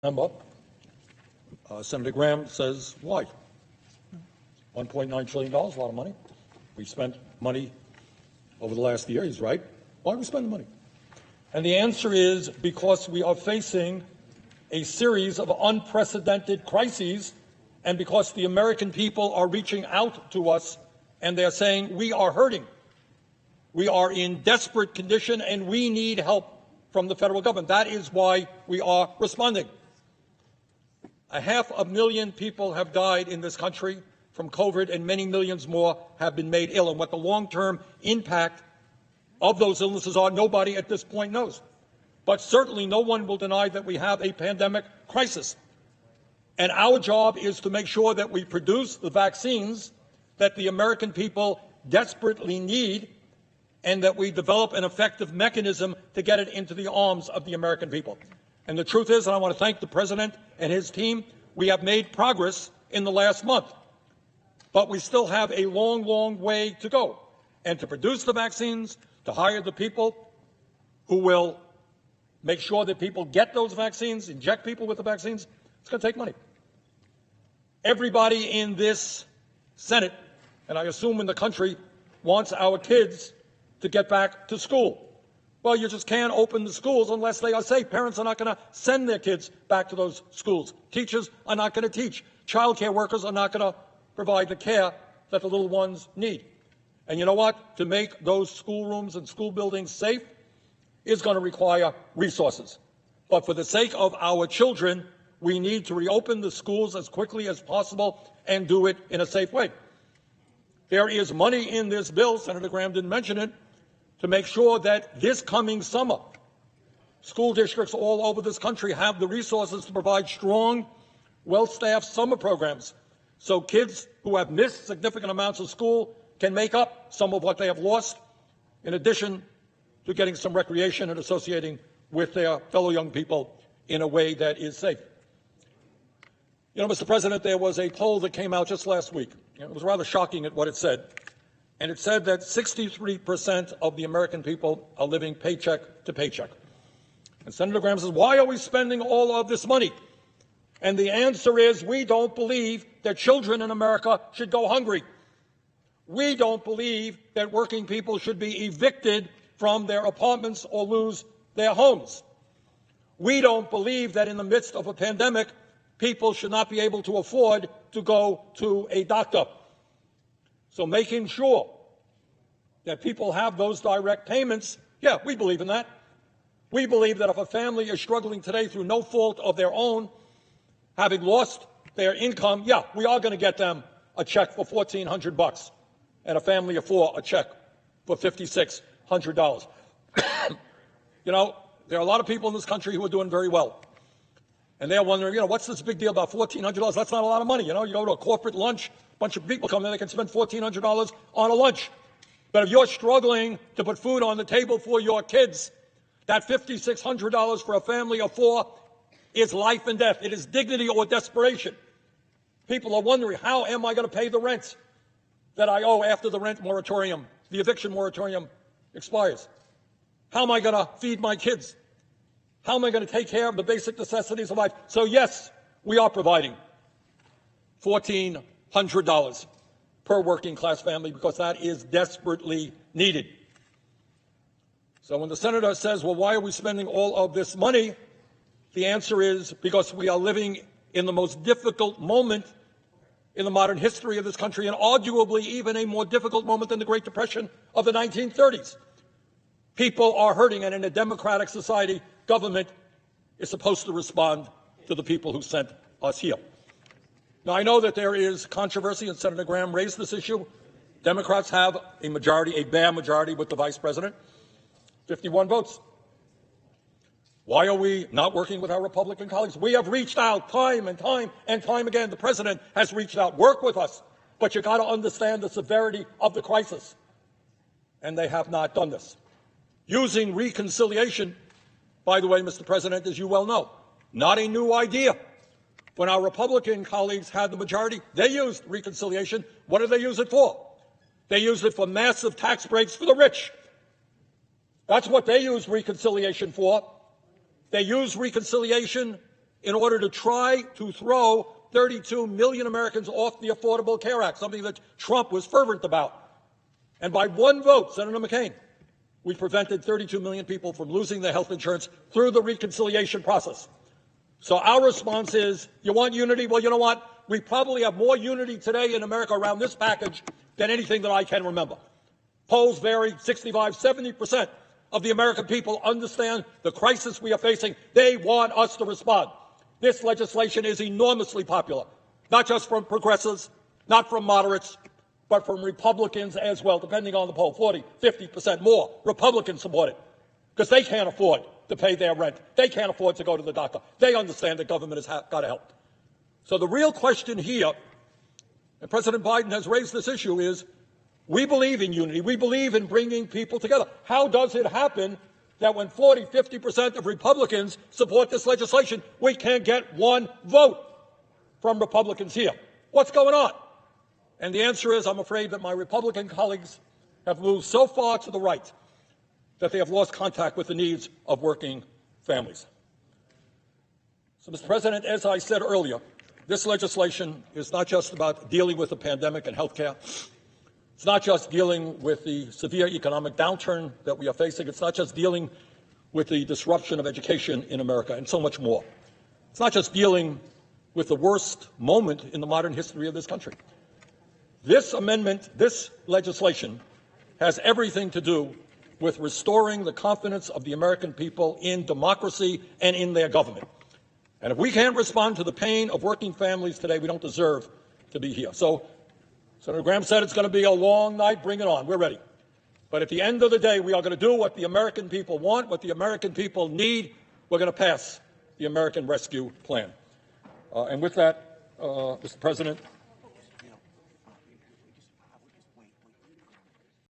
Member, Senator Graham says, why? $1.9 trillion, a lot of money. We spent money over the last year. He's right. Why are we spending money? And the answer is because we are facing a series of unprecedented crises, and because the American people are reaching out to us and they're saying, we are hurting. We are in desperate condition and we need help from the federal government. That is why we are responding. 500,000 people have died in this country from COVID, and many millions more have been made ill. And what the long-term impact of those illnesses are, nobody at this point knows. But certainly no one will deny that we have a pandemic crisis. And our job is to make sure that we produce the vaccines that the American people desperately need, and that we develop an effective mechanism to get it into the arms of the American people. And the truth is, and I want to thank the President and his team, we have made progress in the last month. But we still have a long, long way to go. And to produce the vaccines, to hire the people who will make sure that people get those vaccines, inject people with the vaccines, it's going to take money. Everybody in this Senate, and I assume in the country, wants our kids to get back to school. Well, you just can't open the schools unless they are safe. Parents are not going to send their kids back to those schools. Teachers are not going to teach. Child care workers are not going to provide the care that the little ones need. And you know what? To make those schoolrooms and school buildings safe is going to require resources. But for the sake of our children, we need to reopen the schools as quickly as possible and do it in a safe way. There is money in this bill, Senator Graham didn't mention it, to make sure that this coming summer, school districts all over this country have the resources to provide strong, well-staffed summer programs so kids who have missed significant amounts of school can make up some of what they have lost, in addition to getting some recreation and associating with their fellow young people in a way that is safe. You know, Mr. President, there was a poll that came out just last week. It was rather shocking at what it said. And it said that 63% of the American people are living paycheck to paycheck. And Senator Graham says, why are we spending all of this money? And the answer is, we don't believe that children in America should go hungry. We don't believe that working people should be evicted from their apartments or lose their homes. We don't believe that in the midst of a pandemic, people should not be able to afford to go to a doctor. So making sure that people have those direct payments, yeah, we believe in that. We believe that if a family is struggling today through no fault of their own, having lost their income, yeah, we are going to get them a check for $1,400, and a family of four a check for $5,600. You know, there are a lot of people in this country who are doing very well. And they're wondering, you know, what's this big deal about $1,400? That's not a lot of money. You know, you go to a corporate lunch, a bunch of people come in, they can spend $1,400 on a lunch. But if you're struggling to put food on the table for your kids, that $5,600 for a family of four is life and death. It is dignity or desperation. People are wondering, how am I going to pay the rent that I owe after the rent moratorium, the eviction moratorium expires? How am I going to feed my kids? How am I going to take care of the basic necessities of life? So yes, we are providing $1,400 per working class family because that is desperately needed. So when the senator says, well, why are we spending all of this money? The answer is because we are living in the most difficult moment in the modern history of this country, and arguably even a more difficult moment than the Great Depression of the 1930s. People are hurting, and in a democratic society, government is supposed to respond to the people who sent us here. Now, I know that there is controversy, and Senator Graham raised this issue. Democrats have a majority, a bare majority with the vice president, 51 votes. Why are we not working with our Republican colleagues? We have reached out time and time and time again. The president has reached out. Work with us. But you've got to understand the severity of the crisis. And they have not done this. Using reconciliation, by the way, Mr. President, as you well know, not a new idea. When our Republican colleagues had the majority, they used reconciliation. What did they use it for? They used it for massive tax breaks for the rich. That's what they used reconciliation for. They used reconciliation in order to try to throw 32 million Americans off the Affordable Care Act, something that Trump was fervent about. And by one vote, Senator McCain, we prevented 32 million people from losing their health insurance through the reconciliation process. So our response is, you want unity? Well, you know what? We probably have more unity today in America around this package than anything that I can remember. Polls vary, 65, 70% of the American people understand the crisis we are facing. They want us to respond. This legislation is enormously popular, not just from progressives, not from moderates, but from Republicans as well, depending on the poll, 40, 50% more Republicans support it, because they can't afford to pay their rent. They can't afford to go to the doctor. They understand that government has got to help. So the real question here, and President Biden has raised this issue, is we believe in unity. We believe in bringing people together. How does it happen that when 40, 50% of Republicans support this legislation, we can't get one vote from Republicans here? What's going on? And the answer is, I'm afraid that my Republican colleagues have moved so far to the right that they have lost contact with the needs of working families. So, Mr. President, as I said earlier, this legislation is not just about dealing with the pandemic and health care. It's not just dealing with the severe economic downturn that we are facing. It's not just dealing with the disruption of education in America and so much more. It's not just dealing with the worst moment in the modern history of this country. This amendment, this legislation, has everything to do with restoring the confidence of the American people in democracy and in their government. And if we can't respond to the pain of working families today, we don't deserve to be here. So Senator Graham said it's going to be a long night. Bring it on. We're ready. But at the end of the day, we are going to do what the American people want, what the American people need. We're going to pass the American Rescue Plan. And with that, Mr. President,